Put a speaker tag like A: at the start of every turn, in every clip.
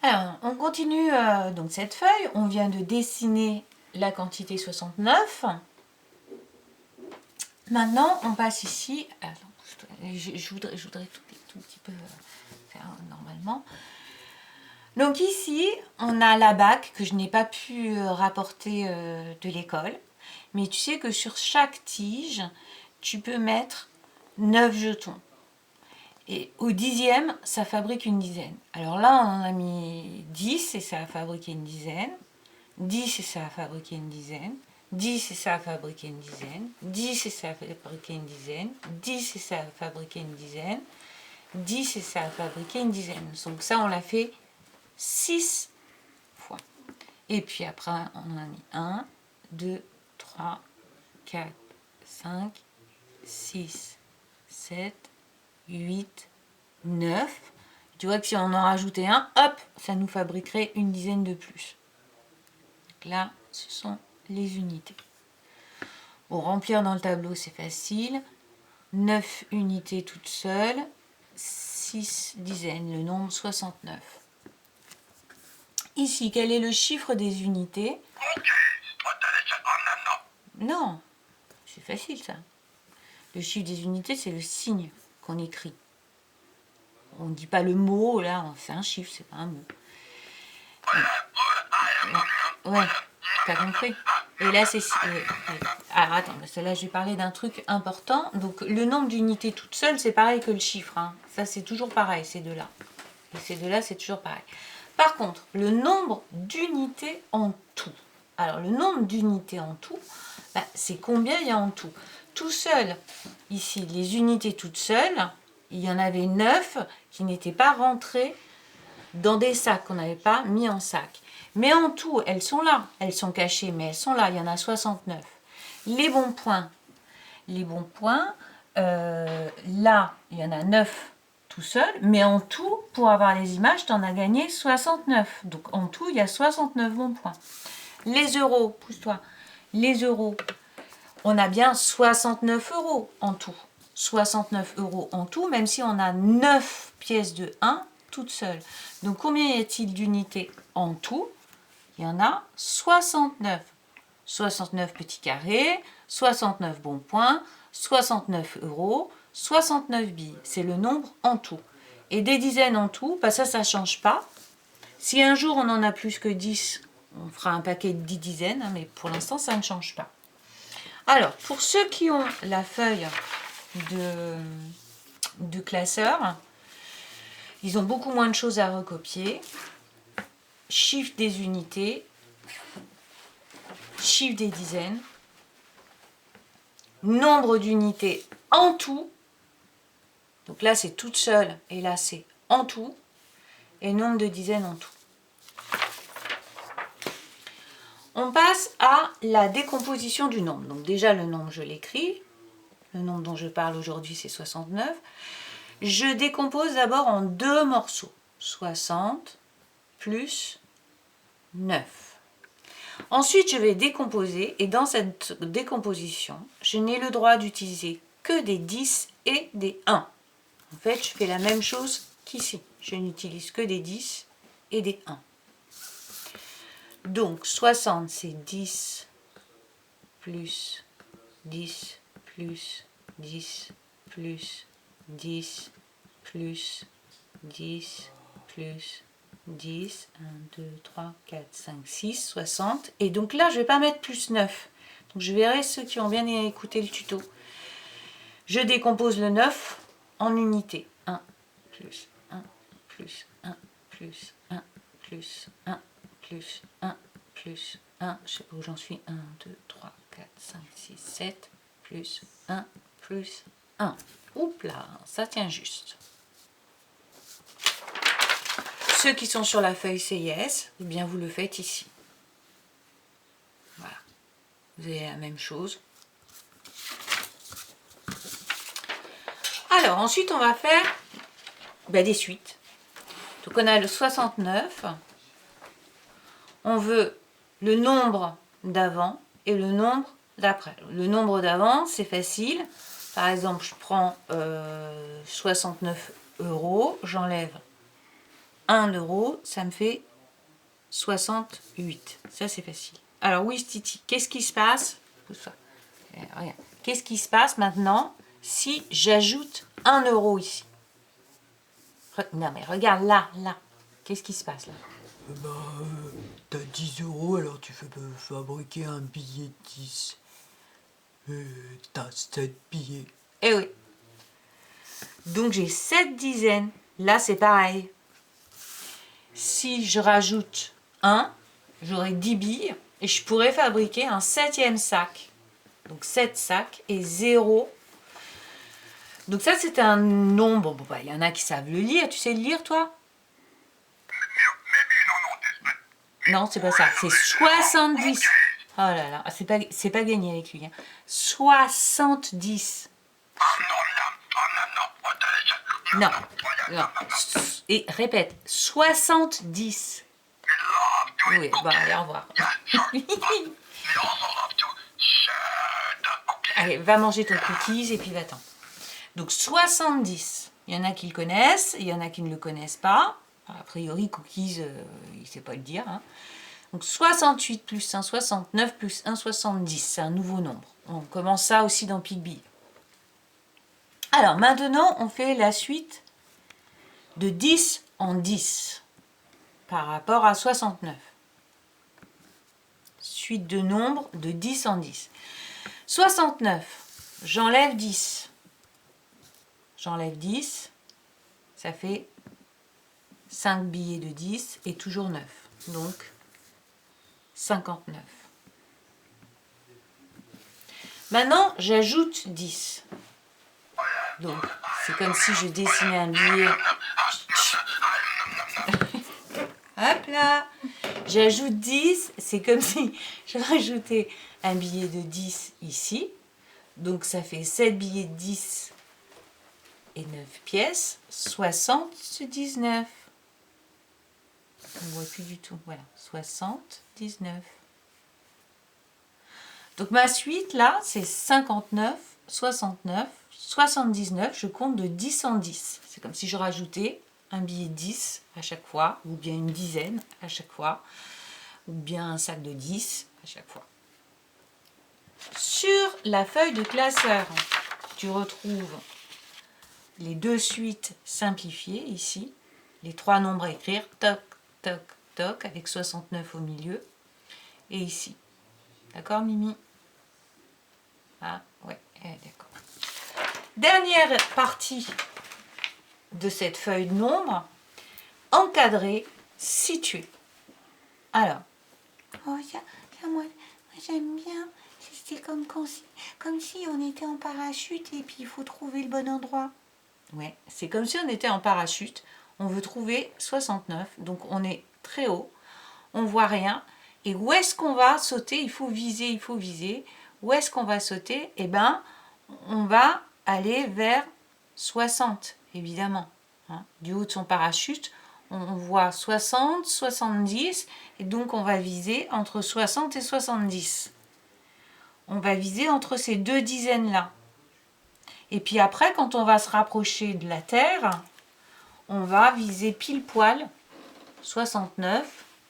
A: Alors, on continue donc cette feuille. On vient de dessiner la quantité 69. Maintenant, on passe ici. Attends, je voudrais tout petit peu faire normalement. Donc ici, on a la BAC que je n'ai pas pu rapporter de l'école. Mais tu sais que sur chaque tige, tu peux mettre 9 jetons. Et au dixième, ça fabrique une dizaine. Alors là, on en a mis 10 et ça a fabriqué une dizaine. 10 et ça a fabriqué une dizaine. 10 et ça a fabriqué une dizaine. 10 et ça a fabriqué une dizaine. 10 et ça a fabriqué une dizaine. 10 et ça a fabriqué une dizaine. Donc ça, on l'a fait 6 fois. Et puis après, on a mis 1, 2, 3, 4, 5, 6, 7, 8, 9. Tu vois que si on en rajoutait un, hop, ça nous fabriquerait une dizaine de plus. Donc là, ce sont les unités. Bon, remplir dans le tableau, c'est facile. 9 unités toutes seules, 6 dizaines, le nombre 69. Ici, quel est le chiffre des unités? Non, c'est facile ça. Le chiffre des unités, c'est le signe qu'on écrit. On ne dit pas le mot, là, c'est un chiffre, c'est pas un mot. Ouais, t'as compris? Et là, c'est... Alors, attends, parce que là, je vais parler d'un truc important. Donc, le nombre d'unités toutes seules, c'est pareil que le chiffre. Hein. Ça, c'est toujours pareil, ces deux-là. Et ces deux-là, c'est toujours pareil. Par contre, le nombre d'unités en tout. Alors, le nombre d'unités en tout, bah, c'est combien il y a en tout? Tout seul, ici, les unités toutes seules, il y en avait 9 qui n'étaient pas rentrées dans des sacs qu'on n'avait pas mis en sac. Mais en tout, elles sont là. Elles sont cachées, mais elles sont là. Il y en a 69. Les bons points. Là, il y en a 9 tout seul. Mais en tout, pour avoir les images, tu en as gagné 69. Donc en tout, il y a 69 bons points. Les euros, pousse-toi. Les euros, on a bien 69 euros en tout. 69 euros en tout, même si on a 9 pièces de 1 toutes seules. Donc combien y a-t-il d'unités en tout? Il y en a 69. 69 petits carrés, 69 bons points, 69 euros, 69 billes. C'est le nombre en tout. Et des dizaines en tout, bah ça ne change pas. Si un jour on en a plus que 10, on fera un paquet de 10 dizaines, hein, mais pour l'instant ça ne change pas. Alors, pour ceux qui ont la feuille de classeur, ils ont beaucoup moins de choses à recopier. Chiffre des unités, chiffre des dizaines, nombre d'unités en tout. Donc là, c'est toute seule et là, c'est en tout. Et nombre de dizaines en tout. On passe à la décomposition du nombre. Donc déjà, le nombre, je l'écris. Le nombre dont je parle aujourd'hui, c'est 69. Je décompose d'abord en deux morceaux. 60 plus 9. Ensuite, je vais décomposer et dans cette décomposition, je n'ai le droit d'utiliser que des 10 et des 1. En fait, je fais la même chose qu'ici. Je n'utilise que des 10 et des 1. Donc, 60, c'est 10 plus 10 plus 10 plus 10 plus 10 plus 10, 1, 2, 3, 4, 5, 6, 60. Et donc là, je ne vais pas mettre plus 9. Donc je verrai ceux qui ont bien écouté le tuto. Je décompose le 9 en unités. 1 plus 1 plus 1 plus 1 plus 1 plus 1 plus 1. Je sais pas où j'en suis. 1, 2, 3, 4, 5, 6, 7 plus 1 plus 1. Oups là, ça tient juste. Ceux qui sont sur la feuille CIS, eh bien vous le faites ici. Voilà. Vous avez la même chose. Alors, ensuite, on va faire des suites. Donc, on a le 69. On veut le nombre d'avant et le nombre d'après. Le nombre d'avant, c'est facile. Par exemple, je prends 69 euros, j'enlève 1 euro, ça me fait 68. Ça, c'est facile. Alors, oui, Titi, qu'est-ce qui se passe? Regarde. Qu'est-ce qui se passe maintenant si j'ajoute 1 euro ici? Non, mais regarde là. Qu'est-ce qui se passe là?
B: T'as 10 euros, alors tu peux fabriquer un billet de 10. T'as 7 billets.
A: Eh oui. Donc j'ai 7 dizaines. Là, c'est pareil. Si je rajoute 1, j'aurai 10 billes et je pourrais fabriquer un 7e sac. Donc 7 sacs et 0. Donc ça, c'est un nombre. Bon, il y en a qui savent le lire. Tu sais le lire, toi? Non, c'est pas ça. C'est 70. Oh là là, c'est pas gagné avec lui. Hein. 70. Non. Et répète, 70. Oui, bon, allez, au revoir. Allez, va manger ton cookies et puis va-t'en. Donc 70. Il y en a qui le connaissent, il y en a qui ne le connaissent pas. A priori, cookies, il ne sait pas le dire. Hein. Donc 68 plus 1, 69 plus 1, 70. C'est un nouveau nombre. On commence ça aussi dans Pigby. Alors maintenant, on fait la suite de 10 en 10 par rapport à 69. Suite de nombres de 10 en 10. 69, j'enlève 10. J'enlève 10, ça fait 5 billets de 10 et toujours 9. Donc 59. Maintenant, j'ajoute 10. Donc, c'est comme si je dessinais un billet. Hop là. J'ajoute 10, c'est comme si je rajoutais un billet de 10 ici. Donc, ça fait 7 billets de 10 et 9 pièces, 79. On ne voit plus du tout. Voilà, 79. Donc ma suite là, c'est 59, 69, 79. Je compte de 10 en 10. C'est comme si je rajoutais un billet de 10 à chaque fois, ou bien une dizaine à chaque fois, ou bien un sac de 10 à chaque fois. Sur la feuille de classeur, tu retrouves les deux suites simplifiées ici, les trois nombres à écrire, toc, toc, toc, avec 69 au milieu, et ici. D'accord, Mimi? Ah, ouais, d'accord. Dernière partie de cette feuille de nombres, encadrer, situer. Alors, oh, moi j'aime bien, c'est comme si on était en parachute et puis il faut trouver le bon endroit. Ouais, c'est comme si on était en parachute, on veut trouver 69, donc on est très haut, on voit rien, et où est-ce qu'on va sauter? Il faut viser. Où est-ce qu'on va sauter? Eh bien, on va aller vers 60, évidemment. Hein. Du haut de son parachute, on voit 60, 70, et donc on va viser entre 60 et 70. On va viser entre ces deux dizaines-là. Et puis après, quand on va se rapprocher de la Terre, on va viser pile poil 69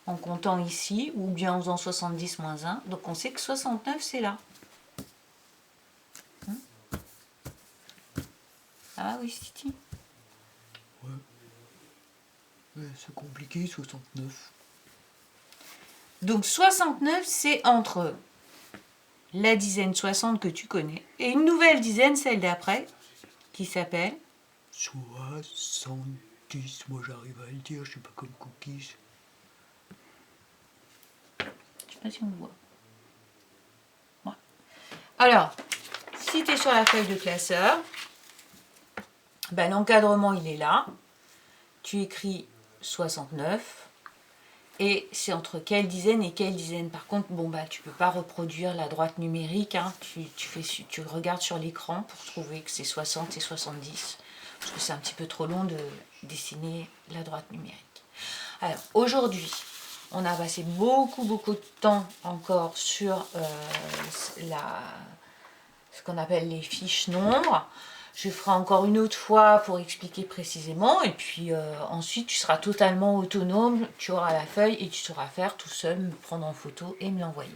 A: en comptant ici, ou bien en faisant 70 moins 1. Donc on sait que 69, c'est là. Ah oui, Titi.
B: Ouais, c'est compliqué, 69.
A: Donc 69, c'est entre la dizaine 60 que tu connais et une nouvelle dizaine, celle d'après, qui s'appelle
B: 70, moi j'arrive à le dire, je suis pas comme Cookies.
A: Je sais pas si on le voit. Ouais. Alors, si tu es sur la feuille de classeur, ben, l'encadrement il est là. Tu écris 69 et c'est entre quelle dizaine et quelle dizaine. Par contre, bon, bah, tu peux pas reproduire la droite numérique. Hein. Tu regardes sur l'écran pour trouver que c'est 60 et 70. Parce que c'est un petit peu trop long de dessiner la droite numérique. Alors, aujourd'hui, on a passé beaucoup de temps encore sur ce qu'on appelle les fiches nombres. Je ferai encore une autre fois pour expliquer précisément. Et puis ensuite, tu seras totalement autonome. Tu auras la feuille et tu sauras faire tout seul, me prendre en photo et me l'envoyer.